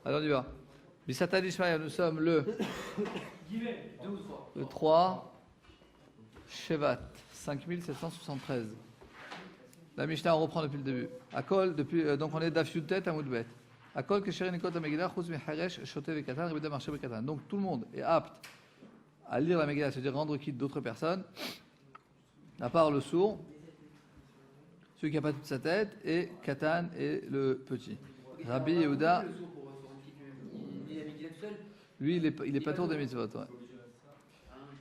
Alors on y va. Bisatan Ishmael, nous sommes le 3 Shevat, 5773. La Mishnah, on reprend depuis le début. Akol, donc on est Daf Yutet à Moudbet. Akol Kesher Nikot Megillah, Chuz Mecharesh, Shote Vekatan, Rebeda Marché Vekatan. Donc tout le monde est apte à lire la Megillah, c'est-à-dire rendre quitte d'autres personnes, à part le sourd, celui qui n'a pas toute sa tête, et Katan et le petit. Rabbi Yehuda, lui, il est pas tour des mitzvot. Ouais.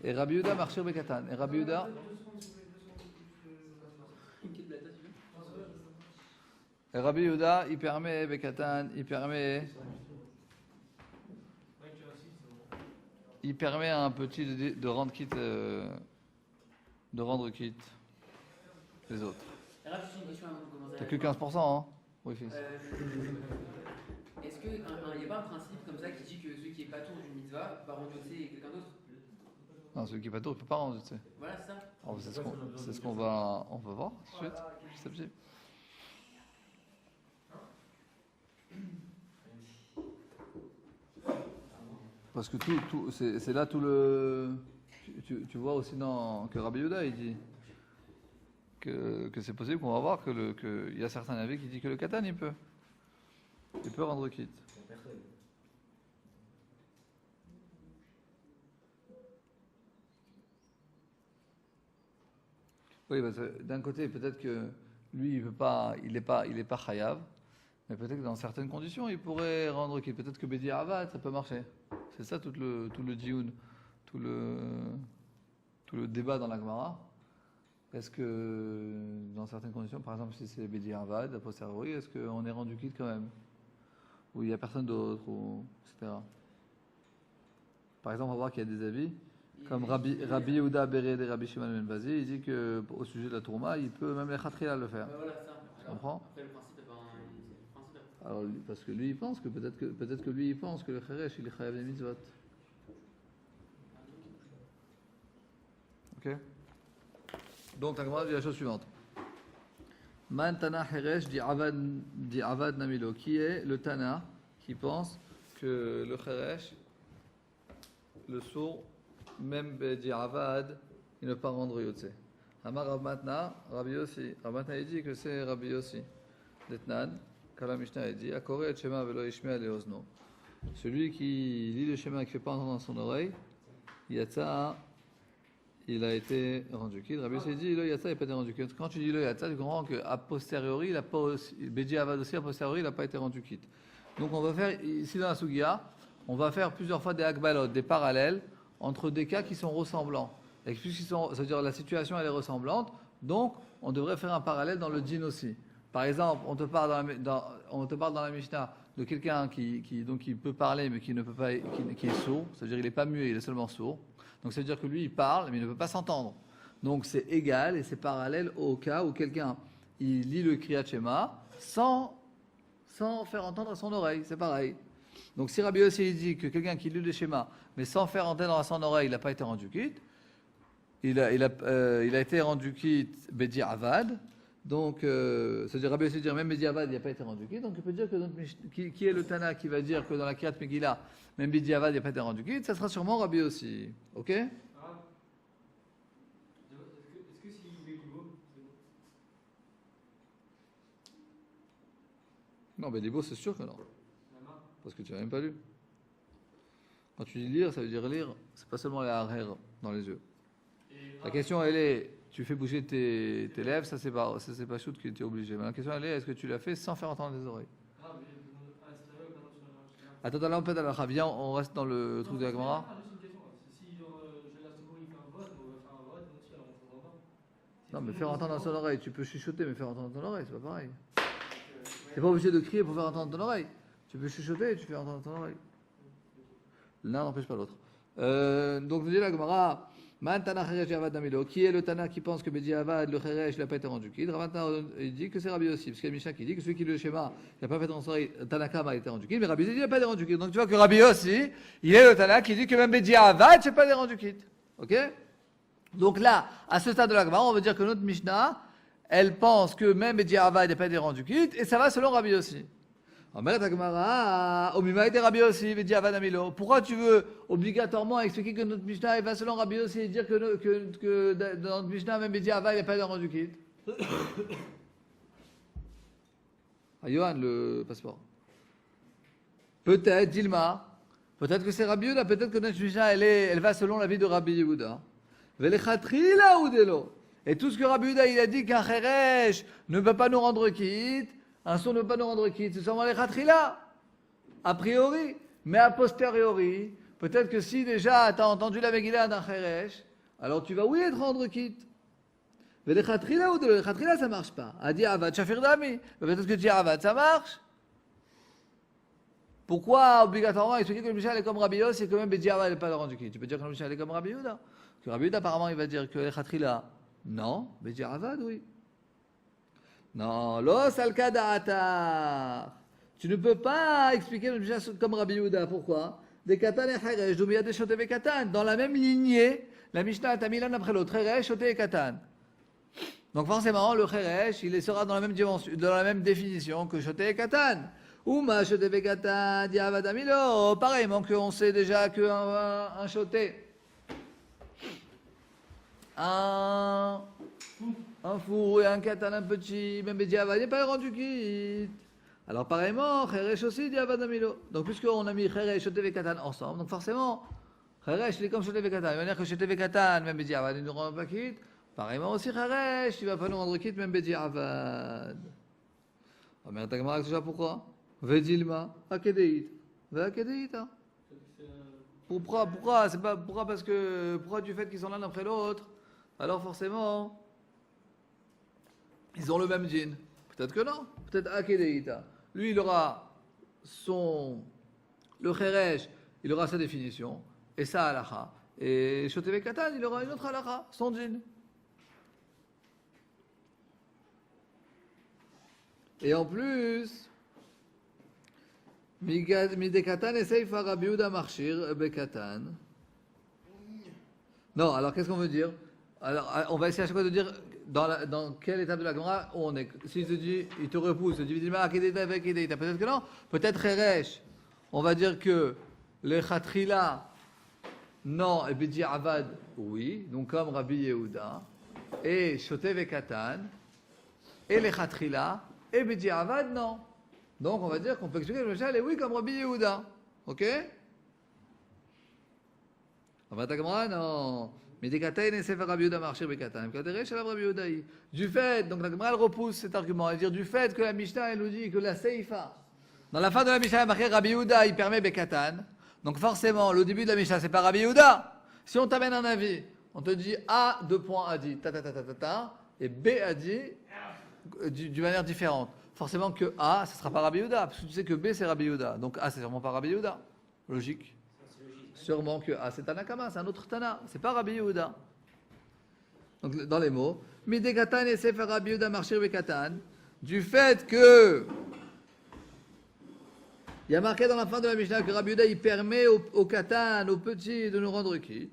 Et Rabbi Yehuda marchir Bekatan. Et Rabbi Yehuda, il permet Bekatan, il permet à un petit de rendre quitte, les autres. T'as que 15%, hein? Oui, fils. Est-ce qu'il n'y a pas un principe comme ça qui dit que celui qui n'est pas tour d'une mitzvah va rendre et quelqu'un d'autre? Non, celui qui n'est pas tour, il ne peut pas rendre. Voilà, c'est ça. Alors, c'est ce qu'on va voir tout de suite. Parce que c'est là tout le. Tu vois aussi que Rabbi Yehuda, il dit que c'est possible qu'on va voir qu'il y a certains avis qui disent que le katan, il peut rendre quitte. Oui, parce que d'un côté, peut-être que lui, il n'est pas chayav, mais peut-être que dans certaines conditions, il pourrait rendre quitte. Peut-être que Bedi Avad, ça peut marcher. C'est ça tout le dioun, tout le débat dans la Gemara. Est-ce que dans certaines conditions, par exemple, si c'est Bedi Avad, a posteriori, est-ce qu'on est rendu quitte quand même? Ou il n'y a personne d'autre, etc. Par exemple, on va voir qu'il y a des avis, comme Rabbi Yehuda Bered et Rabbi Shimon Ben Bazi, il dit qu'au sujet de la tourma, il peut même les khatrila le faire. Voilà, ça. Tu comprends? Après, le principe, c'est le principe. Alors, parce que lui, il pense que peut-être que lui, il pense que le Kheresh, il est chayav les mitzvot. Ok? Donc, la Gemara dit la chose suivante. Man Tana Kheresh dit Avad Namilo. Qui est le Tana qui pense que le Kheresh, le sourd, même dit Avad, il ne peut pas rendre Yotze. Amar Rav Matna, Rabbi Yossi. Rav Matna, il dit que c'est Rabbi Yossi. Detnan, Kala Mishnah, il dit Akore et Shema velo Ishmea le Ozno. Celui qui lit le schéma et qui ne fait pas entendre dans son oreille, Yatsa, il a été rendu quitte. Rabbi Yossi dit le Yatsa, il n'a pas été rendu quitte. Quand tu dis le Yatsa, tu comprends qu'à posteriori, Bedi Avad aussi, a posteriori, il n'a pas été rendu quitte. Donc on va faire, ici dans la Sugia, on va faire plusieurs fois des akbalot, des parallèles entre des cas qui sont ressemblants. Et c'est-à-dire la situation elle est ressemblante, donc on devrait faire un parallèle dans le djinn aussi. Par exemple, on te parle dans la Mishnah de quelqu'un qui peut parler mais qui ne peut pas, qui est sourd, c'est-à-dire il n'est pas muet, il est seulement sourd. Donc ça veut dire que lui il parle mais il ne peut pas s'entendre. Donc c'est égal et c'est parallèle au cas où quelqu'un il lit le Kriyat Shema sans faire entendre à son oreille, c'est pareil. Donc si Rabbi Yossi dit que quelqu'un qui lit le schéma mais sans faire entendre à son oreille, il n'a pas été rendu quitte, il a été rendu quitte Bedi Avad. Donc, c'est-à-dire Rabbi Yossi dit même Bedi Avad, il n'a pas été rendu quitte. Donc, il peut dire que qui est le Tana qui va dire que dans la Kriyat Megillah, même Bedi Avad, il n'a pas été rendu quitte, ça sera sûrement Rabbi Yossi. Ok? Est-ce que s'il met Libo, c'est bon? Non, Libo, c'est sûr que non. Parce que tu n'as même pas lu. Quand tu dis lire, ça veut dire lire, c'est pas seulement les harer dans les yeux. La question, elle est, tu fais bouger tes lèvres, ça c'est pas shoot qui était obligé. Mais la question, elle est, est-ce que tu l'as fait sans faire entendre les oreilles? Attends, là, on peut aller à viens, on reste dans le truc de la Gemara. Non, mais faire entendre dans son oreille, tu peux chuchoter, mais faire entendre dans ton oreille, c'est pas pareil. Tu n'es pas obligé de crier pour faire entendre ton oreille. Tu peux chuchoter et tu fais entendre ton oreille. L'un n'empêche pas l'autre. Donc, vous dites la Gemara. Man Tana Kheresh Avad Namilo. Qui est le Tana qui pense que Bedi Avad, le Kheresh, il n'a pas été rendu quitte? Rav Matna, il dit que c'est Rabbi Yossi, parce qu'il y a Mishnah qui dit que celui qui lit le schéma, il n'a pas fait dans son oreille, Tanakama a été rendu quitte, mais Rabbi Yossi, il n'a pas été rendu quitte. Donc tu vois que Rabbi Yossi, il est le Tana qui dit que même Bedi Avad, il n'a pas été rendu quitte. Ok? Donc là, à ce stade de la Gemara, on veut dire que notre Mishnah, elle pense que même Bedi Avad n'a pas été rendu quitte, et ça va selon Rabbi Yossi. Pourquoi tu veux obligatoirement expliquer que notre Mishnah est pas selon Rabbi Yossi et dire que dans notre Mishnah, même Bediavad, il n'y a pas de rendu quitte? Ah, Johan, le passeport. Peut-être, Dilma, peut-être que c'est Rabbi Yehuda, peut-être que notre Mishnah, elle va selon l'avis de Rabbi Yehuda. Et tout ce que Rabbi Yehuda, il a dit qu'un Cheresh ne peut pas nous rendre quitte, un son ne peut pas nous rendre quitte, c'est seulement les Khatrila, a priori. Mais a posteriori, peut-être que si déjà tu as entendu la Megillah d'un Cheresh, alors tu vas oui être rendre quitte. Mais les Khatrila ou les Khatrila, ça marche pas. A dit Avad Shafir Dami. Peut-être que tu dis Avad, ça marche. Pourquoi obligatoirement expliquer que le Mishnah est comme Rabbi Yossi et que même Bediavad n'est pas le rendu quitte? Tu peux dire que le Mishnah est comme Rabbi Yehuda. Que Rabbi Yehuda apparemment il va dire que les Khatrila, non, Bediavad, oui. Non, lo salka da'atar. Tu ne peux pas expliquer le Mishnah comme Rabbi Yehuda. Pourquoi? Des katan et cheresh, d'où des shoté et katan. Dans la même lignée, la Mishnah a mis l'un après l'autre. Cheresh, shoté et katan. Donc forcément, le cheresh, il sera dans la même dimension, dans la même définition que shoté et katan. Ouma shoté et katan, diavad amilo. Pareillement qu'on sait déjà qu'un shoté, un four et un katan, un petit, même diavad n'est pas rendu quitte. Alors pareillement, cheresh aussi diavad amilo. Donc puisqu'on a mis cheresh, shoté et katan ensemble, donc forcément, cheresh il est comme shoté et katan. Il va dire que shoté et katan, même diavad, il ne rend pas quitte. Pareillement aussi cheresh, il ne va pas nous rendre quitte, même diavad. Ah mais t'as compris déjà pourquoi? Vedilma, akedeit, akedeita. Pourquoi? C'est pas pourquoi parce que pourquoi du fait qu'ils sont l'un après l'autre? Alors forcément, ils ont le même djinn. Peut-être que non. Peut-être akedeita. Lui, il aura le cheresh, il aura sa définition et sa halakha. Et shoté katan, il aura une autre halakha, son djinn. Et en plus, midekatan et seifa Rabbi Yehuda marchir bekatan. Non, alors qu'est-ce qu'on veut dire? Alors, on va essayer à chaque fois de dire dans quelle étape de la Gemara on est. S'il te dit, il te repousse, il te dit, peut-être que non. Peut-être cheresh. On va dire que les khatrila, non, et bidi avad, oui. Donc comme Rabbi Yehuda. Et shoté vekatan. Et les khatrila. Et bidi avad, non. Donc on va dire qu'on peut expliquer le Mishal est oui comme Rabbi Yehuda. Ok? On va t'agmara, non. Mais des kataïn et sefer Rabbi Yehuda marchir bekatan. Du fait, donc la Gemara elle repousse cet argument, elle dire du fait que la Mishnah elle nous dit que la Seifa, dans la fin de la Mishnah, il marqué Rabbi Yehuda, il permet bekatan. Donc forcément, le début de la Mishnah, c'est pas Rabbi Yehuda. Si on t'amène un avis, on te dit A, 2 points a dit ta ta ta ta ta ta, et B a dit d'une manière différente. Forcément que A, ce ne sera pas Rabbi Yehuda, parce que tu sais que B, c'est Rabbi Yehuda. Donc A, c'est sûrement pas Rabbi Yehuda. Logique. Sûrement que A, c'est Tanakama, c'est un autre Tana. C'est pas Rabbi Yehuda. Donc dans les mots, Midekatan et Sefer Rabbi Yehuda marchir bekatan, du fait que il y a marqué dans la fin de la Mishnah que Rabbi Yehuda, il permet au katan, aux petits, de nous rendre quitte.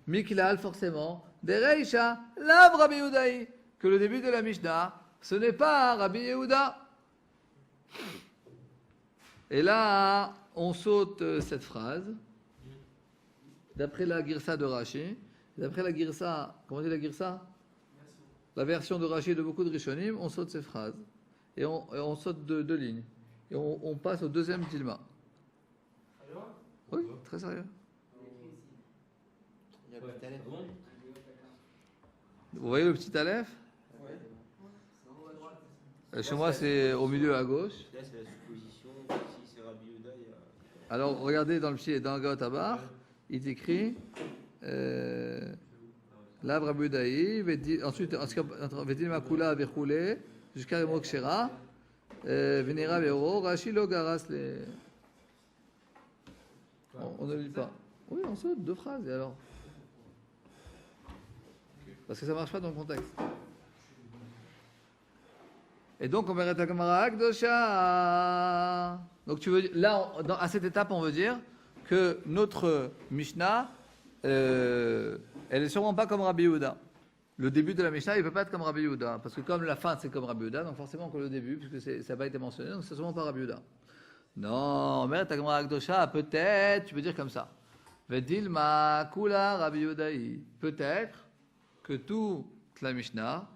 Miklal, forcément, Dereisha, Lav Rabbi Yehudaï, que le début de la Mishnah, ce n'est pas Rabbi Yehuda. Et là, on saute cette phrase, d'après la Girsa de Rashi, d'après la Girsa, comment dit la Girsa? La version de Rashi de beaucoup de Rishonim, on saute cette phrase. Et on saute deux lignes. Et on passe au deuxième tilma. Oui, très sérieux. Il y a le petit aleph. Vous voyez le petit aleph? Chez moi, c'est au milieu à gauche. Là, c'est la supposition. Si c'est Rabbi Yehuda, il y a... Alors, regardez dans le pied, dans le Gaotabar, il est écrit Lav Rabbi Yehudaï, ensuite, Vetil Makula Vechoulé, jusqu'à Mokshera, Venera Vero, Rashi Logaras, les. On ne lit pas. Oui, on saute 2 phrases, et alors? Parce que ça ne marche pas dans le contexte. Et donc, on verra ta Gemara Akdosha. Donc, tu veux dire, là, à cette étape, on veut dire que notre Mishnah, elle est sûrement pas comme Rabbi Yehuda. Le début de la Mishnah, il ne peut pas être comme Rabbi Yehuda. Parce que comme la fin, c'est comme Rabbi Yehuda, donc forcément que le début, puisque ça n'a pas été mentionné, donc c'est sûrement pas Rabbi Yehuda. Non, mais ta Gemara Akdosha, peut-être, tu peux dire comme ça. Vedilma kula Rabbi Yehudaï. Peut-être que toute la Mishnah,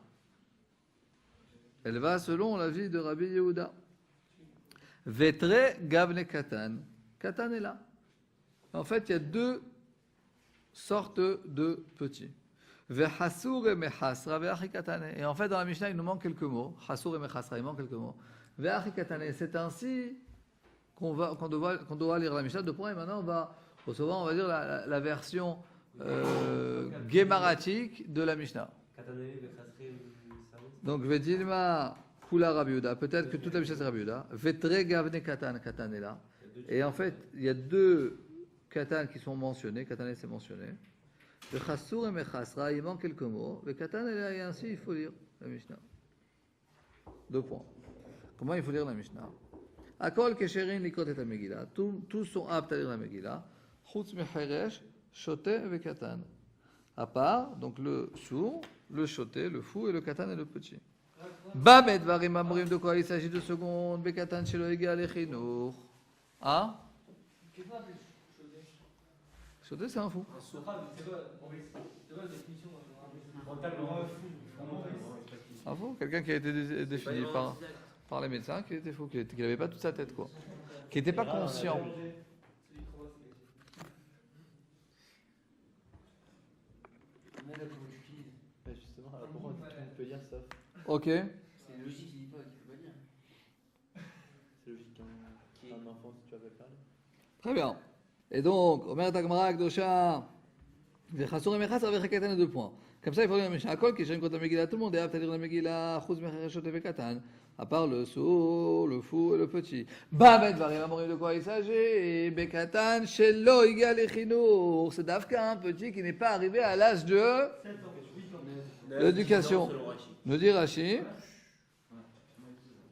elle va selon l'avis de Rabbi Yehuda. Vetre gavne katan. Katan est là. En fait, il y a deux sortes de petits. Vehasur et mechasra ve'achi katane. Et en fait, dans la Mishnah, il nous manque quelques mots. Hasur et mechasra, il manque quelques mots. Ve'achi katane. C'est ainsi qu'on doit lire la Mishnah. De point, et maintenant, on va recevoir, on va dire, la version guémaratique de la Mishnah. Donc, Vedilma Kula Rabbi Yehuda. Peut-être que toute la Mishnah c'est Rabbi Yehuda. Vetre gavne katan. Katan est là. Et en fait, il y a deux katan qui sont mentionnés. Katan c'est mentionné. Le chassur et mechasra, il manque quelques mots. Le katan est là et ainsi il faut lire la Mishnah. 2 points. Comment il faut lire la Mishnah? Akol kesherin likot et Megillah. Tous sont aptes à lire la Megillah. Chutz mecheresh, shoté et katan. À part, donc le sourd, le shoté, le fou et le katan et le petit. Bamet varim amrim, de quoi il s'agit? 2 secondes. Bekatan shelo egal echinur. Ah? Shoté, c'est un fou. C'est pas la définition. Un fou? Quelqu'un qui a été défini par les médecins, qui était fou, qui n'avait pas toute sa tête, quoi. Qui n'était pas conscient. Justement, alors pourquoi on peut dire ça? Ok. C'est logique, il dit pas qu'il faut pas dire. C'est logique qu'un enfant, si tu avais parlé. Très bien. Et donc, Omer Tagmara Akdosha, Vechasur et Mechasra Vechakatan, 2 points. Comme ça, il faut lire la Mishnah. Akol, qui contre la Megillah, tout le monde est apte à lire la Megillah, Chuz Mechashot et Vekatan, à part le sourd, le fou et le petit. Bamet varim amrim, de quoi il s'agit? Bekatan shelo igal echinur. C'est d'Afka, un petit qui n'est pas arrivé à l'âge de l'éducation. Nous dit Rashi.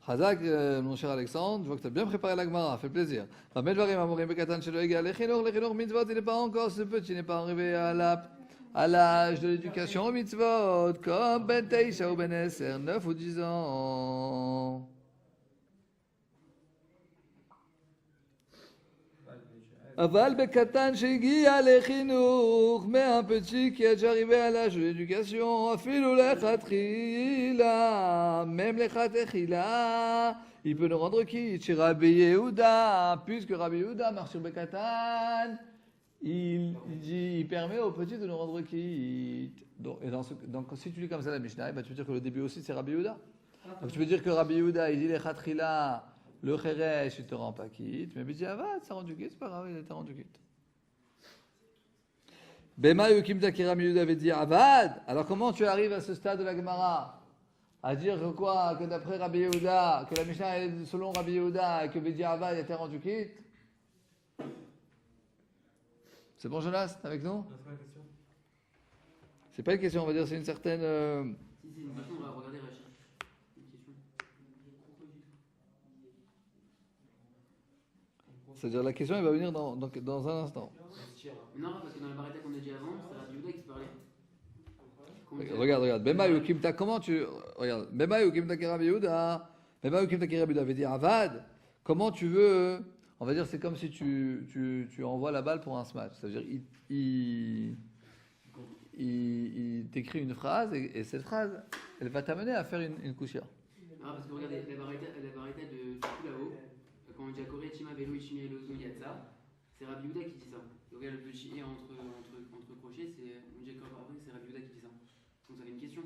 Chazak, mon cher Alexandre, je vois que tu as bien préparé la Gemara, fait plaisir. Bamet varim amrim, Bekatan shelo igal echinur. L'echinur mitzvot, il n'est pas encore ce petit, n'est pas arrivé à l'âge de l'éducation au mitzvot, comme Ben Teisha ou Ben Eser, 9 ou 10 ans. Aval bekatan shegiya lechinur, mais un petit qui est déjà arrivé à l'âge de l'éducation, afilu lechatchila, même lechatechila, il peut nous rendre quitte chez Rabbi Yehuda, puisque Rabbi Yehuda marche sur bekatan. Il permet aux petits de nous rendre quitte. Donc, si tu lis comme ça la Mishnah, tu peux dire que le début aussi c'est Rabbi Yehuda. Donc tu peux dire que Rabbi Yehuda, il dit les chatrila, le cheresh, il te rend pas quitte. Mais il dit avad, ça rendu quitte, c'est pas grave, il t'a rendu quitte. Bema yukim taki Rabbi Yehuda avait dit avad. Alors comment tu arrives à ce stade de la Gemara à dire que quoi? Que d'après Rabbi Yehuda, que la Mishnah est selon Rabbi Yehuda, et que Bedi avad était rendu quitte? C'est bon, Jonas, t'es avec nous? C'est pas une question, on va dire, c'est une certaine. Si c'est une question, on va regarder Rachid. Une question. C'est-à-dire, la question, elle va venir dans un instant. Non, parce que dans la barrette qu'on a dit avant, c'est Rabbi Yehuda qui parlait. Regarde. Bema Yukimta, comment tu. Regarde. Bema Yukimta Rabbi Yehuda. Bema Yukimta Rabbi Yehuda avait dit Avad. Comment tu veux. On va dire, c'est comme si tu envoies la balle pour un smash. C'est-à-dire, il t'écrit une phrase et cette phrase, elle va t'amener à faire une couchia. Ah, parce que regardez, la barrette de tout là-haut, quand on dit à Corée, Chima, Velo, Ishimi, Elozo, Yatsa, c'est Rabbi Yehuda qui dit ça. Et regarde le petit et entre crochets, on dit après, c'est Rabbi Yehuda qui dit ça. Donc ça fait une question.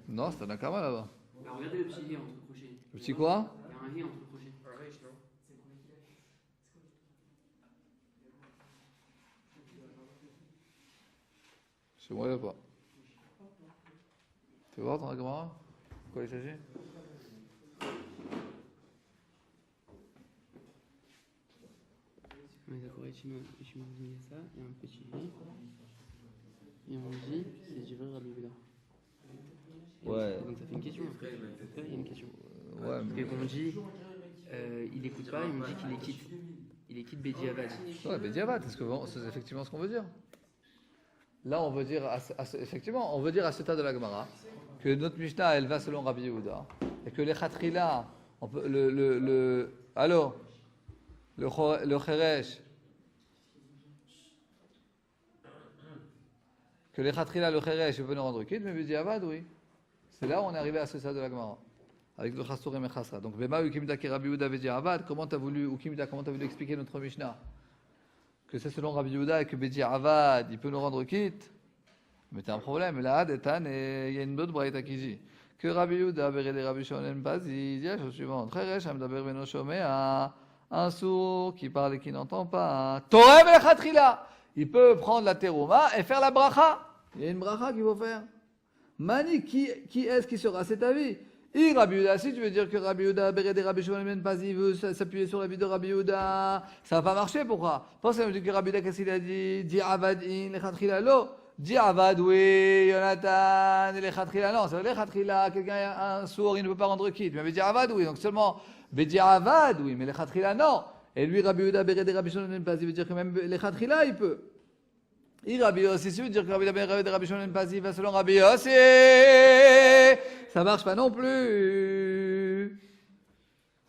Non, c'est un akama là-bas. Alors regardez le petit et entre crochets. Le petit quoi? Il y a un et entre crochets. Chez moi, il n'y a pas. Tu veux voir ton akama? De quoi il s'agit? On est d'accord, Ishima, il y a ça, il y a un petit i. Et on dit, c'est du vrai Rabbi Yehuda. Ouais. Donc ça fait une question après. Après, il y a une question. Ouais, mais. Parce qu'on dit, il écoute pas, il me dit qu'il les quitte. Il les quitte Bedi Avad. Ouais, mais diabat, c'est effectivement ce qu'on veut dire. Là, on veut dire, effectivement, on veut dire à ce stade de la Gemara que notre Mishnah, elle va selon Rabbi Yehuda, et que les Khatrila, Alors, le Kheresh, que les Khatrila, le Kheresh, il peut nous rendre quitte, mais Bediavad, oui. C'est là où on est arrivé à ce stade de la Gemara. Avec le Chastor et Mechasra. Donc, Bema, Ukimda, Kerabi Yehuda, Bediavad, comment tu as voulu expliquer notre Mishnah? Que c'est selon Rabbi Yehuda et que Bediavad, il peut nous rendre quitte. Mais t'as un problème. Là, Detan, et il y a une autre braïta qui dit que Rabbi Yehuda, Bered et Rabbi Shimon Bazi, il dit la chose suivante. Kheresh, Amdaber Beno Shomea, un sourd qui parle et qui n'entend pas. Torem el Khatrila. Il peut prendre la terouma et faire la bracha. Il y a une bracha qu'il faut faire. Mani, qui est-ce qui sera cet avis? Et Rabbi Yehuda, si tu veux dire que Rabbi Yehuda, Bered et Rabbi Shimon Ben Pazi veut s'appuyer sur la vie de Rabbi Yehuda, ça va pas marcher, pourquoi? Parce que Rabbi Yehuda, qu'est-ce qu'il a dit? Di avadin, le Khatrila, lo. Di avad, oui, Jonathan, le Khatrila, non, c'est le Khatrila, quelqu'un, un sourd, il ne peut pas rendre quitte. Mais di avad, oui, donc seulement, di avad, oui, mais le Khatrila, non. Et lui, Rabbi Yehuda, Bered et Rabbi Shimon Ben Pazi veut dire que même le Khatrila, il peut. Et Rabbi Yossi, si veut dire que Rabbi Yehuda, Rabbi Shimon Ben Pazi va selon Rabbi Yossi. Ça marche pas non plus.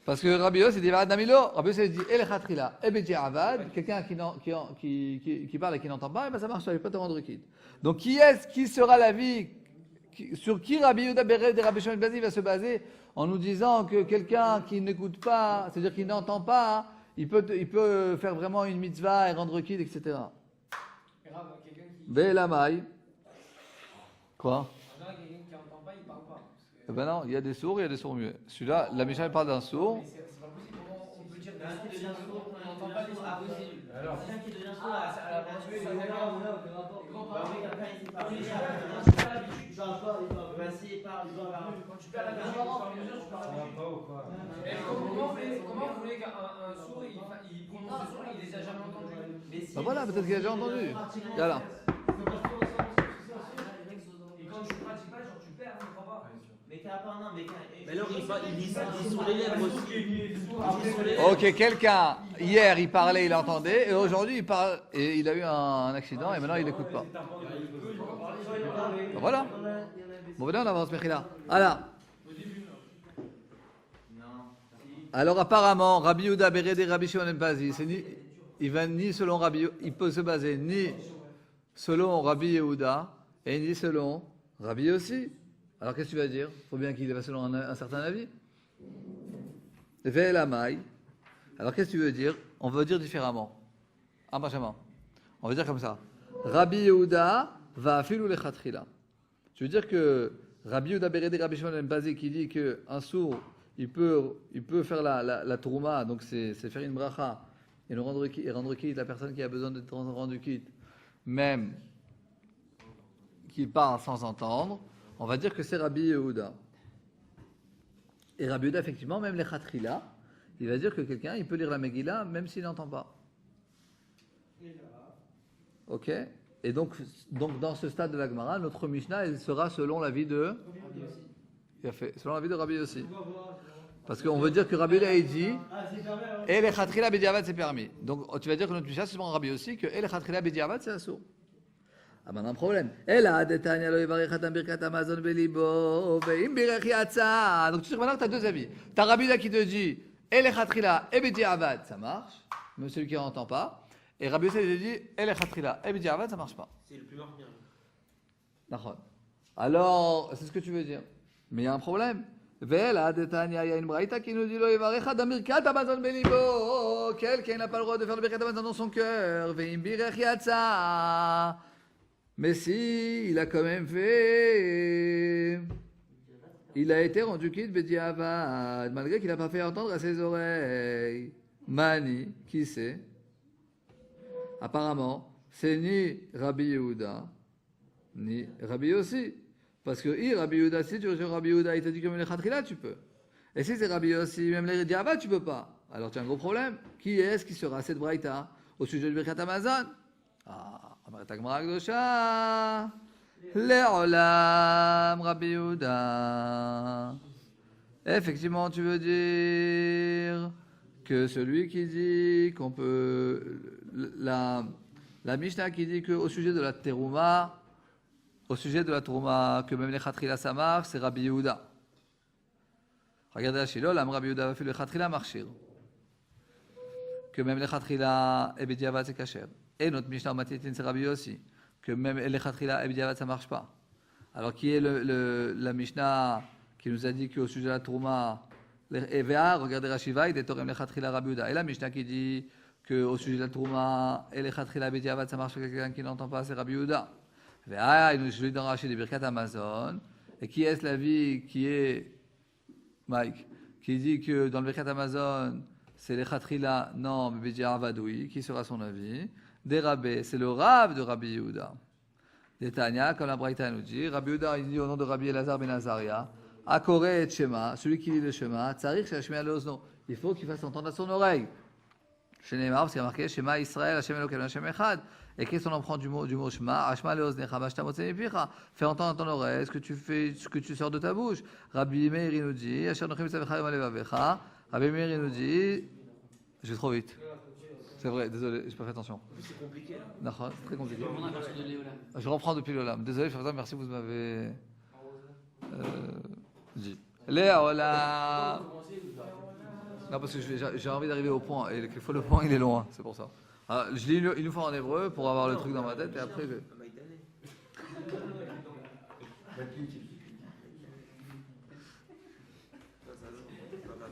Parce que Rabbi Yossi dit Varad Namilo, Rabbi Yossi dit El Khatrila, Ebedi Avad, quelqu'un qui parle et qui n'entend pas, et ben ça marche pas, il ne peut pas te rendre quitte. Donc qui sera l'avis, sur qui Rabbi Yehuda Bered et Rabbi Shimon Ben Pazi va se baser en nous disant que quelqu'un qui n'écoute pas, c'est-à-dire qui n'entend pas, il peut faire vraiment une mitzvah et rendre quitte, etc. Be'elamai. Quoi? Eh ben non, il y a des sourds, il y a des sourds muets. Celui-là, la Mishnah parle d'un sourd. C'est pas possible, comment on peut dire Quelqu'un qui devient sourd, on n'entend pas les impossible. Alors, Quelqu'un qui devient sourd, ah, à la tu tu es vas s'il parle, il doit parler. quand tu perds la musique, au fur et à mesure, tu parles la musique. Comment vous voulez qu'un sourd, il prononce ce son, il les a jamais entendus? Ben voilà, peut-être qu'il a déjà entendu. Voilà. Et quand tu pratiques pas, genre tu perds, tu crois pas? Mais alors il lit sur les lèvres aussi. Ok, quelqu'un, hier il parlait, il entendait, et aujourd'hui il parle, et il a eu un accident, et maintenant il n'écoute pas. Ben voilà. Bon, ben là on avance, Mechila. Alors apparemment, Rabbi Yehuda Bered et Rabbi Shimon Ben Pazi, il va ni selon Rabbi, il peut se baser ni selon Rabbi Yehuda, et ni selon Rabbi aussi. Alors qu'est-ce que tu vas dire? Il faut bien qu'il va selon un certain avis. Ve'elamai. Alors qu'est-ce que tu veux dire? On veut dire différemment. Ah, Benjamin. On veut dire comme ça. Rabbi Yehuda va afilou le Khatrila. Tu veux dire que Rabbi Yehuda Bered et Rabbi Shimon Ben Pazi qui dit qu'un sourd, il peut faire la trouma, donc c'est faire une bracha, et rendre quitte la personne qui a besoin d'être rendu quitte, même qu'il parle sans entendre. On va dire que c'est Rabbi Yehuda. Et Rabbi Yehuda, effectivement, même les Khatrila, il va dire que quelqu'un, il peut lire la Megillah même s'il n'entend pas. Ok? Et donc dans ce stade de la Gemara, notre Mishnah, elle sera selon l'avis de... Il a fait, selon l'avis de Rabbi aussi. Parce qu'on veut dire que Rabbi Yehuda, il dit, et les Khatrila Bediavad, c'est permis. Donc tu vas dire que notre Mishnah, c'est selon Rabbi aussi, que et les Khatrila Bediavad, c'est assourd. Ah ben un problème. Donc tu sais que maintenant tu as deux avis. Tu as Rabbi Yehuda qui te dit El Khatrila et Bediavad, ça marche, même celui qui n'entend pas. Et Rabbi Yehuda il dit El Khatrila et Bediavad, ça marche pas. C'est le plus marquant. D'accord. Alors, c'est ce que tu veux dire. Mais il y a un problème. Vela de Tania, il y a une braïta qui nous dit lo yevarecha d'Amirkat Amazon belibo. Quelqu'un n'a pas le droit de faire le Birkat Amazon dans son cœur. Veim birech yatsa. Mais si, il a quand même fait. Il a été rendu quitte Bediavad, malgré qu'il n'a pas fait entendre à ses oreilles. Mani, qui c'est? Apparemment, c'est ni Rabbi Yehuda, ni Rabbi aussi. Parce que Rabbi Yehuda, si tu reçois Rabbi Yehuda, il t'a dit que même les Khatrila, tu peux. Et si c'est Rabbi aussi, même les Diavad, tu peux pas. Alors tu as un gros problème. Qui est-ce qui sera cette braïta au sujet du Birkat Amazon? Amret Agmara Gdosha, Le'olam Rabbi Yehuda. Effectivement, tu veux dire que celui qui dit qu'on peut... La Mishnah qui dit qu'au sujet de la terouma, que même les Khatrila ça marche, c'est Rabbi Yehuda. Regardez la Shilo, l'Am Rabbi Yehuda va faire le Khatrila marchir. Que même les Khatrila et Bediavad c'est kasher. Et notre Mishnah Matitin c'est Rabbi aussi. Que même les Khatrila et Bediavad ça marche pas. Alors qui est la Mishnah qui nous a dit qu'au sujet de la Trouma, et Véa, regardez Rashiva, il est Torem les Khatrila Rabbi Yehuda. Et la Mishnah qui dit qu'au sujet de la Trouma et les Khatrila et Bediavad ça marche pas, quelqu'un qui n'entend pas, c'est Rabbi Yehuda. Véa, il nous dit dans Rashi des Birkat Amazon. Et qui est la vie qui est Mike, qui dit que dans le Birkat Amazon, c'est les Khatrila, non, mais Bediavad, oui, qui sera son avis? Des Rabbis, c'est le Rav de Rabbi Yehuda. Des Tanya, comme la Braïta nous dit, Rabbi Yehuda, il dit au nom de Rabbi Elazar ben Azaria, Akore et Shema, celui qui lit le Shema, Tzarik Shema Lozno, il faut qu'il fasse entendre à son oreille. Chez Neymar, parce qu'il y a marqué Shema Israël, Hashem Elokeinu, Hashem Echad. Et qu'est-ce qu'on en prend du mot Shema? Ashma leoznecha, vashta motze mipicha. Fais entendre à ton oreille ce que tu fais, ce que tu sors de ta bouche. Rabbi Meir il nous dit, Asher nochim tzavecha yom alevavecha. Rabbi Meir il nous dit, je vais trop vite. C'est vrai, désolé, j'ai pas fait attention. C'est compliqué. D'accord, c'est très compliqué. On a la version de Léolam. Je reprends depuis le lame. Désolé, je fais ça, merci, vous m'avez dit. Léa, voilà. Non, parce que j'ai envie d'arriver au point, et quelquefois le point il est loin, c'est pour ça. Alors, je lis une fois en hébreu pour avoir le truc dans ma tête, et après je...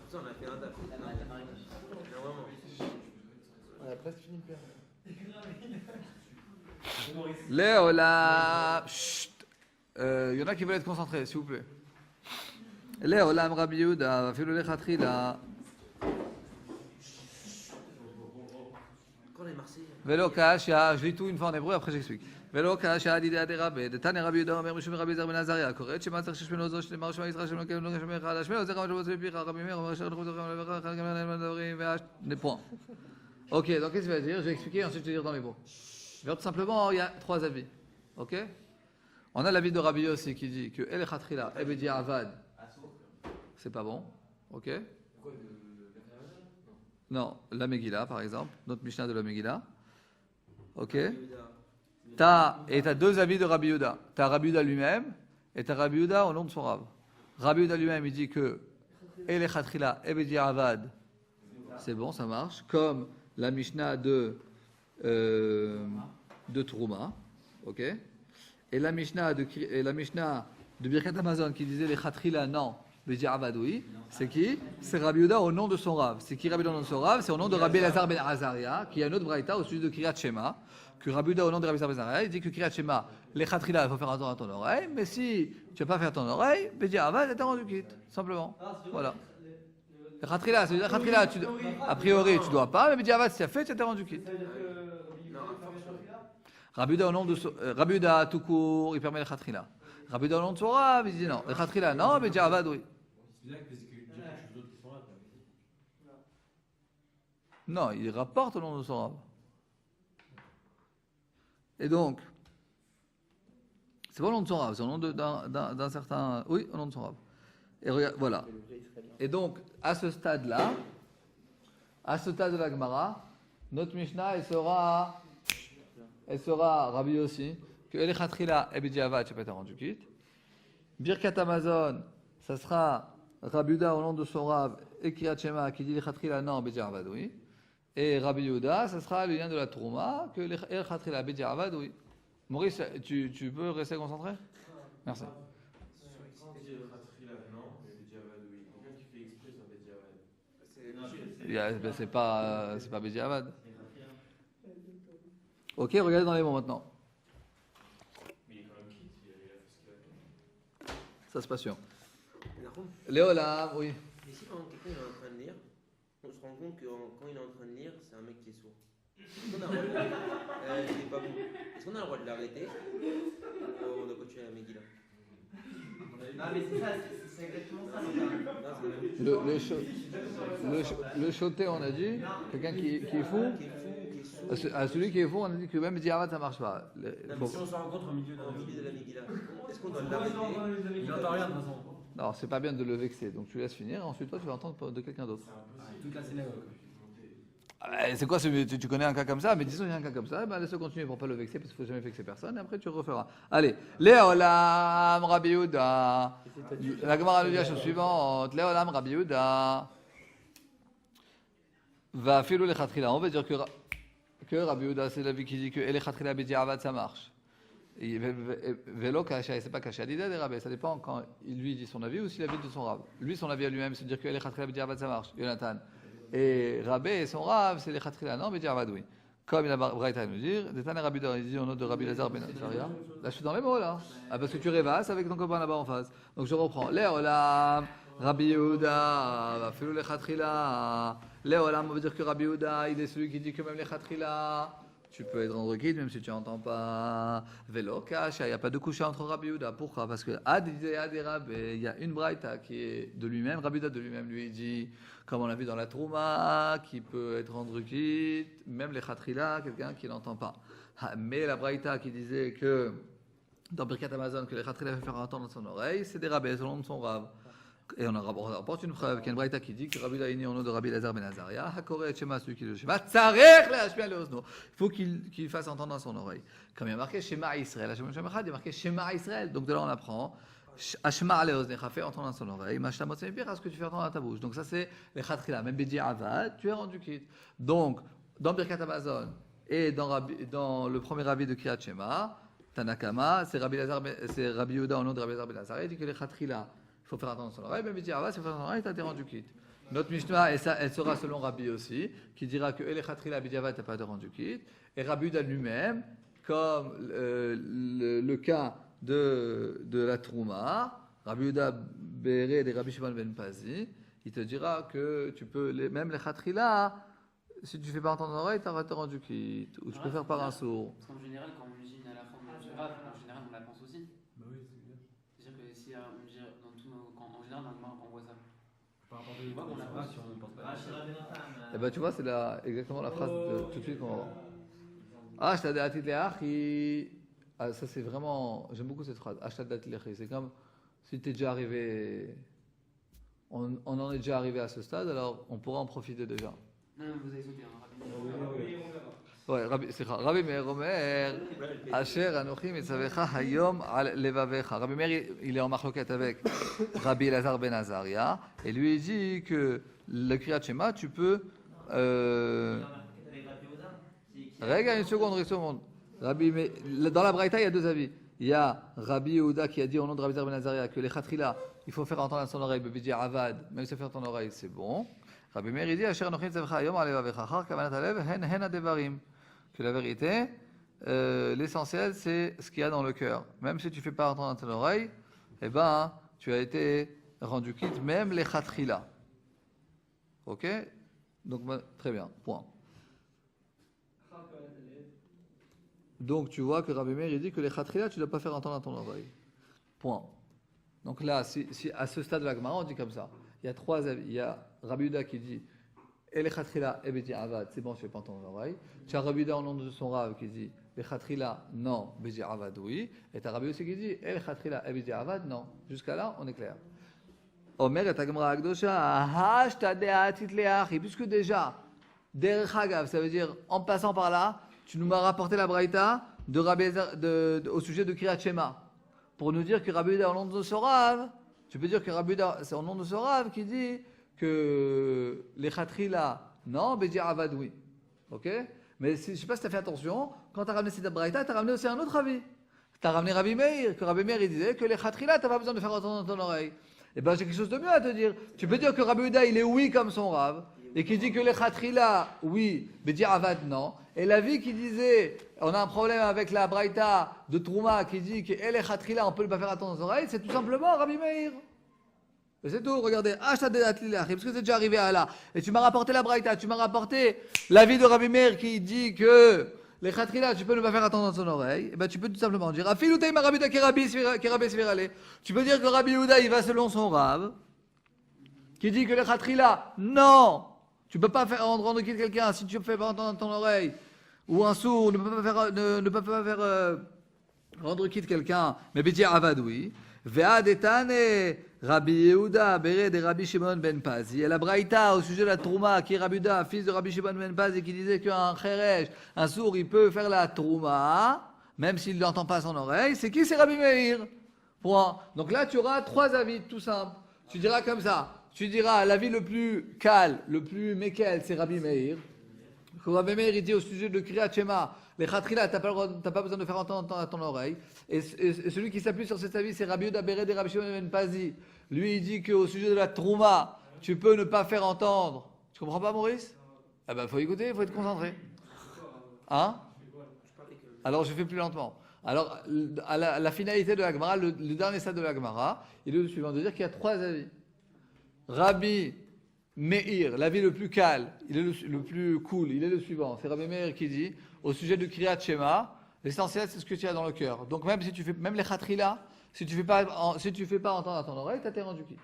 Ça, on a fait un taf. On a presque fini le père. Léolam, chut. Il y en a qui veulent être concentrés, s'il vous plaît. Léolam Rabbi Yehuda, fais le lechatri là. Quand les Marseillais. Velo kasha, je lis tout une fois en hébreu, après j'explique. Velo kasha, didé adérabe, de Tane Rabbi Yehuda, Omer Mishum Rabbi Zer ben Azaria, Koret, Shema Tzach Sheshmeno Zo, Shema Shema Yisrael, Shema Kem, Shema Echad, Shema Ozer Rabbi Yehuda, Picha, Rabbi Meir, Omer Sher, Rabbi Yehuda, Rabbi Yehuda, des points. Ok, donc qu'est-ce que ça veut dire? Je vais expliquer, ensuite je vais dire dans les mots. Tout simplement, il y a trois avis. Ok? On a l'avis de Rabbi Yossi qui dit que El Khatrila, Ebedi Avad, c'est pas bon. Ok? Non, la Megillah par exemple, notre Mishnah de la Megillah. Ok? Et t'as deux avis de Rabbi Yehuda. T'as Rabbi Yehuda lui-même et t'as Rabbi Yehuda au nom de son Rav. Rabbi Yehuda lui-même, il dit que El Khatrila, Ebedi Avad, c'est bon, ça marche. Comme la Mishnah de Trouma. Ok? Et la Mishnah de Birkat Amazon qui disait les Khatrila, non, Bedi Avad, oui. C'est qui? C'est Rabbi Yehuda au nom de son Rav. C'est qui Rabbi Yehuda au nom de son Rav? C'est au nom de Rabbi Elazar ben Azaria, qui a une autre braïta au sujet de Kriyat Shema. Que Rabbi Yehuda au nom de Rabbi Elazar ben Azaria, il dit que Kriyat Shema, les Khatrila, il faut faire entendre à ton oreille, mais si tu n'as pas fait ton oreille, Bedi Avad, t'es rendu quitte, simplement. Voilà. Les Khatrila, c'est-à-dire Khatrila, a priori, tu ne dois pas, mais Bedi Avad, si tu as fait, tu t'es rendu quitte. Rabbi Yehuda au nom de Rabbi Yehuda tout court, il permet les Khatrila. Rabbi Yehuda au nom de son Rav, il dit non. Les Khatrila, non, Bedi Avad, oui. Non, il rapporte au nom de son Rav. Et donc, c'est pas au nom de son Rav, c'est au nom d'un certain... Oui, au nom de son Rav. Et regarde, voilà. Et donc, à ce stade-là, à ce stade de la Gemara, notre Mishnah, elle sera Rabbi aussi, que El Khatrila et Bedi Avad, tu peux être rendu quitte. Birkat Amazon, ça sera Rabbi Yehuda au nom de son Rav et Kriyat Shema qui dit El Khatrila, non, Bedi Avad, oui. Et Rabbi Yehuda, ça sera le lien de la Trouma, que El Khatrila, Bedi Avad, oui. Maurice, tu peux rester concentré? Merci. C'est pas Bedi Avad. Ok, regardez dans les mots maintenant. Ça se passe sûr. Léolam, oui. Et si quand quelqu'un est en train de lire, on se rend compte que quand il est en train de lire, c'est un mec qui est sourd. Est-ce qu'on a le droit de c'est pas bon. Est-ce qu'on a le droit de l'arrêter? On doit continuer la Megillah. Non, mais c'est ça, c'est exactement ça. Le choté, on a dit, quelqu'un qui est fou. À celui qui est fou, on a dit que même Bedi Avad, ça marche pas. Si on se rencontre au milieu de la Megillah, est-ce qu'on doit l'arrêter? Il n'entend rien de toute façon. Alors, c'est pas bien de le vexer, donc tu laisses finir, et ensuite toi, tu vas entendre de quelqu'un d'autre. Toute la synagogue. C'est quoi, tu connais un cas comme ça, mais disons qu'il y a un cas comme ça, ben laisse-le continuer pour pas le vexer, parce qu'il ne faut jamais vexer personne, et après tu referas. Allez, Léolam Rabbi Yehuda. La Gemara nous dit la chose suivante, Léolam Rabbi Yehuda. Va filou les khatrila. On va dire que Rabbi Yehuda, c'est l'avis qui dit que les khatrila bidi avad, ça marche. Vélo kasha, c'est pas kasha. L'idée des rabbis, ça dépend quand lui dit son avis ou s'il a l'avis de son rab. Lui, son avis à lui-même, c'est de dire que les khatrila bidi avad, ça marche. Jonathan. Et Rabbi et son Rav, c'est les Khatrila, non, mais Diavad, oui. Comme il a Braïta à nous dire, des Rabbi il dit au nom de Rabbi Lazar Ben Azaria. Là, je suis dans les mots, là. Ah, parce que tu rêvasses avec ton copain là-bas en face. Donc, je reprends. Léolam, Rabbi Yehuda, Filou les Khatrila. Léolam, on veut dire que Rabbi Yehuda, il est celui qui dit que même les Khatrila, tu peux être rendre quitte même si tu n'entends pas. Vélo, Kasha, il n'y a pas de coucher entre Rabbi Yehuda. Pourquoi? Parce que il y a une Braïta qui est de lui-même. Rabbi Yehuda de lui-même, lui, il dit, comme on l'a vu dans la Trouma, qui peut être rendu quitte, même les Khatrila, quelqu'un qui n'entend pas. Mais la Braïta qui disait que, dans Birkat Amazon, que les Khatrila peuvent faire entendre dans son oreille, c'est des rabbis selon son Rav. Et on apporte une preuve, qu'il y a une Braïta qui dit que Rabbi Laïni, au nom de Rabbi Lazar Ben Azaria, Hakore et Shema, celui qui le Shema, Tsarech le Hashmia le Osno. Il faut qu'il fasse entendre dans son oreille. Comme il y a marqué Shema Israël, il y a marqué Shema Israël. Donc de là on apprend, Hashma le Osnecha, fait entendre dans son oreille, Mashlamot Semipir, à ce que tu fais entendre dans ta bouche. Donc ça c'est les Khatrila, même Bidi Avad, tu es rendu quitte. Donc, dans Birkat Amazon et dans le premier avis de Kriyat Shema, Tanakama, c'est Rabbi Yehuda au nom de Rabbi Lazar Ben Azaria, il dit que les Khatrila, il faut faire attention à son oreille, mais Bidi Avad, c'est faire attention à son oreille, t'as rendu quitte. Notre Mishnah, et ça, elle sera selon Rabbi aussi, qui dira que les Khatrila, Bidi Avad, t'as pas rendu quitte. Et Rabbi Yehuda lui-même, comme le cas de la Trouma, Rabbi Yehuda Béret et Rabbi Shimon Ben Pazi, il te dira que tu peux, même les Khatrila, si tu fais pas entendre ton oreille, t'as rendu quitte. Ou tu peux faire par un sourd. Parce qu'en général, quand on imagine à la forme de Rav, en général, on la pense aussi. Bah oui, c'est bien. C'est-à-dire que si on dit dans tout, en général, dans le Gemara, on voit ça. Par rapport à On voit qu'on la pense. si on ne pense pas. Et ben tu vois, c'est exactement la phrase tout de suite qu'on va voir. Ah, je t'ai dit ah, ça c'est vraiment, j'aime beaucoup cette phrase. C'est comme si tu es déjà arrivé, on en est déjà arrivé à ce stade, alors on pourra en profiter déjà. Non, vous avez sauté, hein, Ouais, c'est Rabbi Meir Omer, Asher Anochi Mitzavecha Hayom al Levavecha. Rabbi Meir, il est en marloquette avec Rabbi Lazar Ben Azaria, et lui il dit que le Kriyat Shema, tu peux. Regarde une seconde. Dans la Braïta, il y a deux avis. Il y a Rabbi Yehuda qui a dit au nom de Rabbi Lazar Ben Azaria que les Khatrila, il faut faire entendre à son oreille, Bidi Avad, même si ça fait entendre ton oreille, c'est bon. Rabbi Meir dit Asher Anochi Mitzavecha Hayom al Levavecha, Char Kavanat Alev, Hen Adevarim. Que la vérité, l'essentiel, c'est ce qu'il y a dans le cœur. Même si tu ne fais pas entendre dans ton oreille, eh ben, tu as été rendu quitte, même les Khatrila. Ok? Donc, très bien, point. Donc, tu vois que Rabbi Meir, il dit que les Khatrila, tu ne dois pas faire entendre dans ton oreille. Point. Donc là, si à ce stade de la Gemara, on dit comme ça. Il y a trois avis. Il y a Rabbi Yehuda qui dit et les Khatrila et Bidi Avad, c'est bon, je ne fais pas entendre l'oreille. Tu as Rabbi Yehuda au nom de son Rav qui dit les Khatrila, non, Bidi Avad, oui. Et tu as Rabbi aussi qui dit et les Khatrila et Bidi Avad, non. Jusqu'à là, on est clair. Omer et Gemara Akdosha, puisque déjà, Derech Hagav, ça veut dire en passant par là, tu nous m'as rapporté la Braïta au sujet de Kriyat Shema. Pour nous dire que Rabbi Yehuda au nom de son Rav, tu peux dire que Rabbi Yehuda, c'est au nom de son Rav qui dit que les Khatrila, non, Bidi Avad, oui. Ok? Mais je ne sais pas si tu as fait attention, quand tu as ramené cette Braïta, tu as ramené aussi un autre avis. Tu as ramené Rabbi Meir, que Rabbi Meir il disait que les Khatrila, tu n'as pas besoin de faire entendre dans ton oreille. Eh bien, j'ai quelque chose de mieux à te dire. Tu peux dire que Rabbi Yehuda, il est oui comme son Rav, et qui dit que les Khatrila, oui, Bidi Avad, non. Et l'avis qui disait, on a un problème avec la Braïta de Trouma qui dit que les Khatrila, on ne peut pas faire attendre dans nos oreilles, c'est tout simplement Rabbi Meir. Et c'est tout, regardez, parce que c'est déjà arrivé à là. Et tu m'as rapporté la Braïta, tu m'as rapporté l'avis de Rabbi Meir qui dit que les Khatrila, tu peux ne pas faire attendre dans son oreille. Et ben tu peux tout simplement dire, tu peux dire que Rabbi Yehuda, il va selon son Rav, qui dit que les Khatrila, non, tu ne peux pas faire rendre quitte quelqu'un si tu ne fais pas entendre dans ton oreille, ou un sourd ne peut pas faire rendre quitte quelqu'un, mais Bidi Avad, oui. Ve'adetane Rabbi Yehuda, Bered et Rabbi Shimon ben Pazi. Et la Braïta au sujet de la Trouma, qui est Rabbi Yehuda, fils de Rabbi Shimon ben Pazi, qui disait qu'un Kheresh, un sourd, il peut faire la Trouma, même s'il n'entend pas son oreille. C'est qui? C'est Rabbi Meir. Point. Donc là, tu auras 3 avis, tout simple. Tu diras comme ça. Tu diras l'avis le plus calme, le plus mékel, c'est Rabbi Meir. Rabbi Meir, il dit au sujet de Kriyat Shema, les Khatrila, tu n'as pas besoin de faire entendre à ton oreille. Et celui qui s'appuie sur cet avis, c'est Rabbi Yehuda Bered et Rabbi Shimon ben Pazi. Lui, il dit qu'au sujet de la Trouma, tu peux ne pas faire entendre. Tu comprends pas, Maurice? Eh ben, faut écouter, il faut être concentré. Hein? Alors, je fais plus lentement. Alors, à la finalité de la Gemara, le dernier stade de la Gemara, il est le suivant, de dire qu'il y a 3 avis. Rabbi Meir, l'avis le plus calme, il est le plus cool, il est le suivant. C'est Rabbi Meir qui dit, au sujet du Kriyat Shema, l'essentiel c'est ce que tu as dans le cœur. Donc même si tu fais, même les Khatrila, si tu fais pas entendre à ton oreille, tu as tes rendu quitte.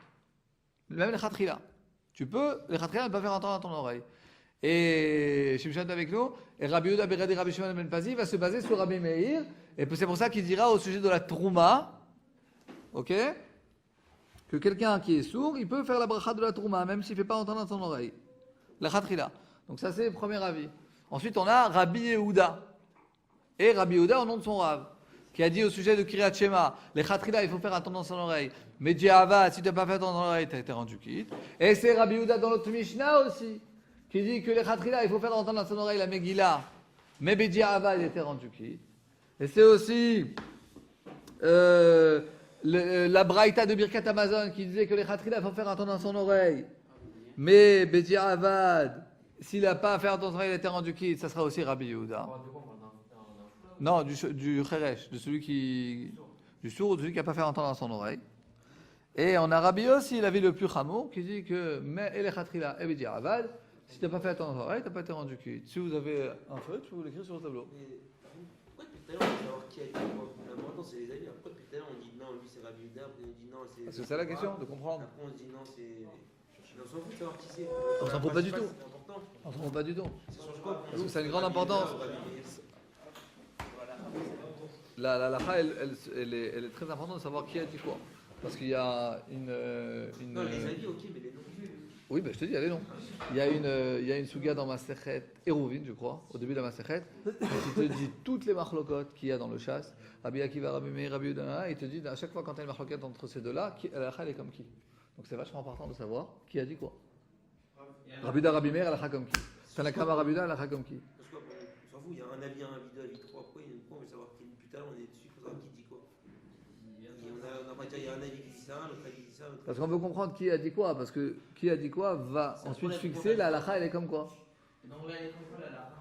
Même les Khatrila. Les Khatrila ne peuvent pas faire entendre à ton oreille. Et Shimshon est avec nous, et Rabbi Yehuda Bered et Rabbi Shimon ben Pazi va se baser sur Rabbi Meir, et c'est pour ça qu'il dira au sujet de la Trouma, ok, que quelqu'un qui est sourd, il peut faire la bracha de la Trouma, même s'il ne fait pas entendre à son oreille. La Khatrila. Donc ça c'est le premier avis. Ensuite on a Rabbi Yehuda. Et Rabbi Yehuda au nom de son Rav, qui a dit au sujet de Kriyat Shema, les Khatrila, il faut faire entendre dans son oreille. Mais Djihavad, si tu n'as pas fait entendre dans l'oreille, tu as été rendu quitte. Et c'est Rabbi Yehuda dans notre Mishnah aussi, qui dit que les Khatrila, il faut faire entendre dans son oreille la Megillah. Mais Djihavad, il était rendu quitte. Et c'est aussi la Braïta de Birkat Amazon, qui disait que les Khatrila, il faut faire entendre dans son oreille. Mais Djihavad, s'il n'a pas fait entendre dans son oreille, il était rendu quitte, ça sera aussi Rabbi Yehuda. Non, du Kheresh, de celui du sourd ou de celui qui n'a pas fait entendre dans son oreille. Et on a Rabbi aussi, l'avis le plus chameau, qui dit que mais les Khatrila et Bedi Avad, si tu n'as pas fait entendre dans son oreille, tu n'as pas été rendu quitte. Si vous avez un feu, je peux vous l'écrire sur le tableau. Mais pourquoi depuis tout à l'heure on veut savoir qui a dit quoi? L'important c'est les avis. Pourquoi depuis tout à l'heure on dit non, lui c'est Rabbi Yehuda, après on dit non, c'est. Parce que c'est la question, de comprendre. Après on se dit non, c'est. On s'en fout de savoir qui c'est. On s'en fout pas du tout. C'est important. On s'en fout pas du tout. Ça change quoi? Parce que ça a une grande importance. La halakha, elle est très importante de savoir qui a dit quoi. Parce qu'il y a une Non, les avis, ok, mais les noms. oui, ben je te dis, allez non. Il y a une souga dans Masechet Eruvin, je crois, au début de la Masechet, qui te dit toutes les machlokot qu'il y a dans le chasse. Rabbi Akiva, Rabbi Meir, Rabbi Yehuda, il te dit à chaque fois quand tu as une machlokot entre ces deux-là, la halakha elle est comme qui. Donc c'est vachement important de savoir qui a dit quoi. Rabbi Yehuda, Rabbi Meir, la halakha comme qui. Tanakama, Rabbi Yehuda, la halakha comme qui. Parce qu'on s'en fout, il y a un avis 1, un avis 2, un avis 3. Pourquoi on veut savoir qui? Depuis tout à l'heure on est dessus, il faut savoir qui dit quoi. On va dire il y a un avis qui dit ça, l'autre avis qui dit ça. Parce qu'on veut comprendre qui a dit quoi, parce que qui a dit quoi va ensuite fixer la halakha, elle est comme quoi. Donc là, elle est comme quoi la halakha?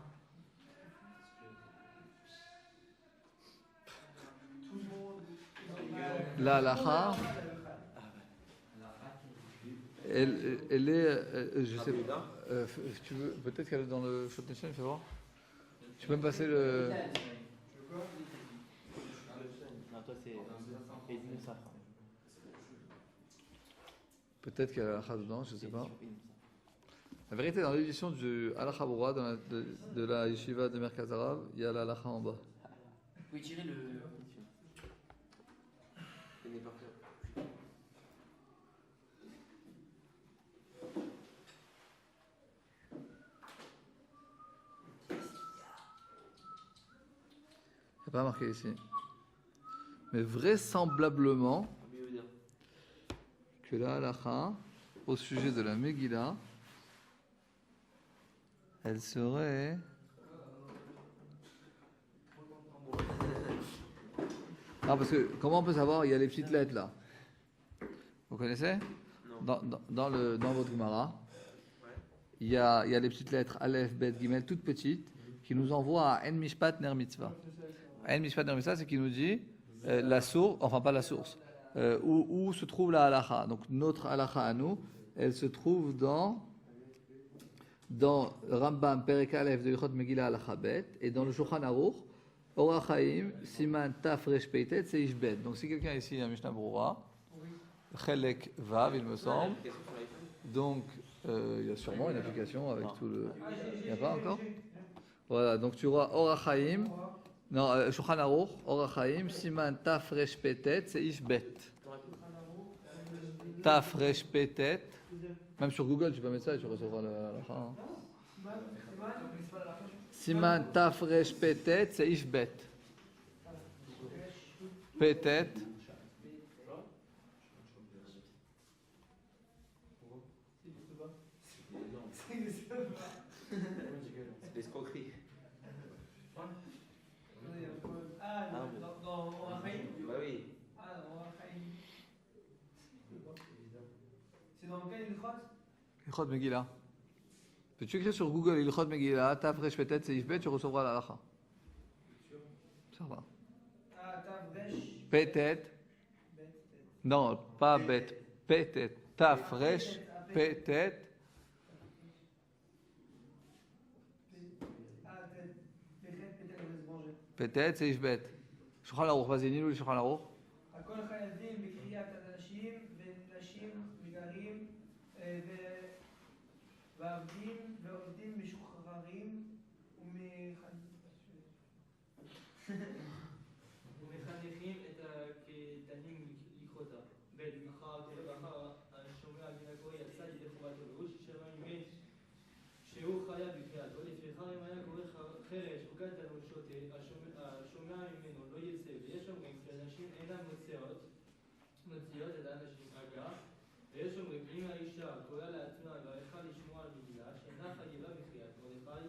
La halakha, elle est, je sais pas, tu veux, peut-être qu'elle est dans le Shot Nation, fais voir. Tu peux me passer le. Non, toi c'est Edine Safra. Peut-être qu'il y a la halakha dedans, je sais pas. La vérité, dans l'édition du Halakha Boura, de la Yeshiva de Merkaz Arav, il y a la halakha en bas. Vous pouvez tirer le. Je connais par cœur. Il n'y a pas marqué ici. Mais vraisemblablement Rabbi Yehuda. que la halakha, au sujet de la Megillah, elle serait. Ah, parce que comment on peut savoir? Il y a les petites lettres là. Vous connaissez? Non. Dans votre Gemara, Ouais. il y a les petites lettres Aleph, Bet, Gimel, toutes petites, qui nous envoient à En Mishpat Ner Mitzvah. En Mishpat Ner Mitzvah, c'est qui nous dit la source, enfin pas la source, où se trouve la halakha. Donc notre halakha à nous, elle se trouve dans Rambam, Perek Aleph de Yichot Megillah halakha Bet, et dans le Shulchan Aruch, Orach Chaim, Siman Taf Resh Peitet, c'est Ishbet. Donc si quelqu'un ici a Mishnah Brura, Chelek Vav, il me semble. Donc il y a sûrement une application avec tout le. Il n'y a pas encore? Voilà, donc tu vois Orach Chaim, non, Shulchan Aruch, Orach Chaim, Siman Taf Resh Peitet, c'est Ishbet. Taf Resh Petet. Même sur Google, tu peux mettre ça et tu recevras la fin. Siman Taf Resh Petet, c'est Ishbet. Petet. C'est l'escroquerie. Dans Rachaïm. Bah oui. Ah, dans Rachaïm. C'est dans quel Ilchot? Ilchot Megillah. Peux-tu écrire sur Google Ilchot Megillah, Taf Resh Petet, c'est Ishbet, tu recevras la halakha. Ça va. Ah, Tav Resh. Petet. Non, pas bet. Petet. Taf Resh Petet. Petet, c'est Ishbet. Shulchan Aruch, vas-y, dis-nous le Shulchan Aruch. הכל חייבים בקריאת הנשים ונשים וגרים ועבדים ועובדים משוחררים ומחנכים את הקטנים לקרותה. ב' מחר השומע מן הקורא יצא ידי חובתו והוא ששמע ממנו שהוא חייב בקריאתו. לפיכך אם היה קורא חרש או קטן או שוטה השומע ממנו לא יצא. ויש אומרים כי הנשים אינן מוציאות את האנשים אגב, ויש אומרים אם האישה קוראה לעצמה והלכה לשמוע על מגילה שאינה חייבה בקריאת מרדכי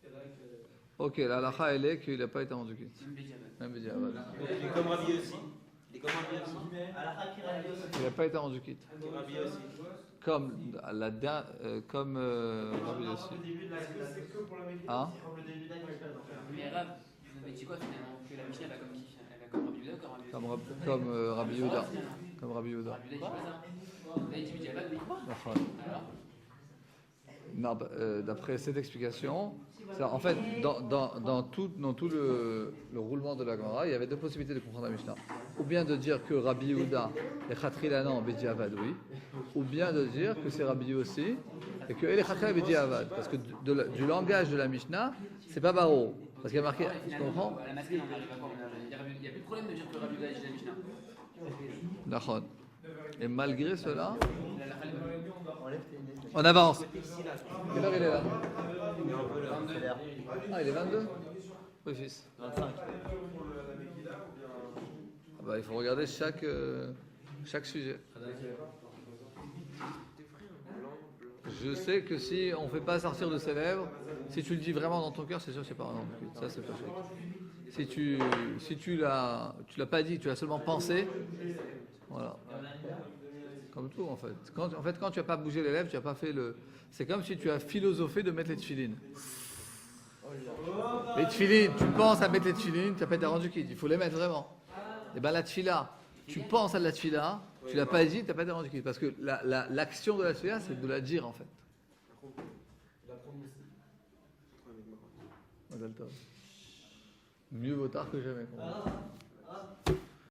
תראי כזאת. Ok, la halakha elle est qu'il n'a pas été rendu quitte. Même Bediavad. Donc il est comme Rabbi aussi. Il est comme Rabbi aussi. Il n'a pas été rendu quitte. Rabbi aussi. Comme Rabbi aussi. Hein? Mais Rav, mais tu sais quoi finalement? Que la Mishnah va comme qui? Elle va comme Rabbi Yehuda ou comme Rabbi Yehuda? Comme Rabbi Yehuda. Comme Rabbi Yehuda. Rabbi Yehuda, il dit pas ça. Là, il dit Bediavad, oui. D'accord. Alors? Non, d'après cette explication, en fait, dans tout le roulement de la Gemara, il y avait deux possibilités de comprendre la Mishnah. Ou bien de dire que Rabbi Yehuda est Khatrila en Bediavad, oui. Ou bien de dire que c'est Rabbi aussi et que elle est Khatrila Bediavad. Parce que du langage de la Mishnah, c'est pas Baro. Parce qu'il y a marqué, tu comprends? La masquée, on arrive à quoi? Il n'y a plus de problème de dire que Rabbi Yehuda est la Mishnah. D'accord. Et malgré cela, La halakha, on avance. Quelle heure il est là? Il est un peu là. Ah, il est 22? Oui, fils. 25. Ah bah, il faut regarder chaque sujet. Je sais que si on ne fait pas sortir de ses lèvres, si tu le dis vraiment dans ton cœur, c'est sûr que c'est pas un non. Ça, c'est pas sûr. Si tu l'as pas dit, tu l'as seulement pensé, voilà. Comme tout en fait. Quand tu n'as pas bougé les lèvres, tu n'as pas fait le. C'est comme si tu as philosophé de mettre les tefilines. Les tefilines, tu penses à mettre les tefilines, tu n'as pas été rendu quitte. Il faut les mettre vraiment. Et bien la tefila, tu penses à la tefila, tu l'as pas dit, tu n'as pas été rendu quitte. Parce que l'action de la tefila, c'est de la dire en fait. Mieux vaut tard que jamais.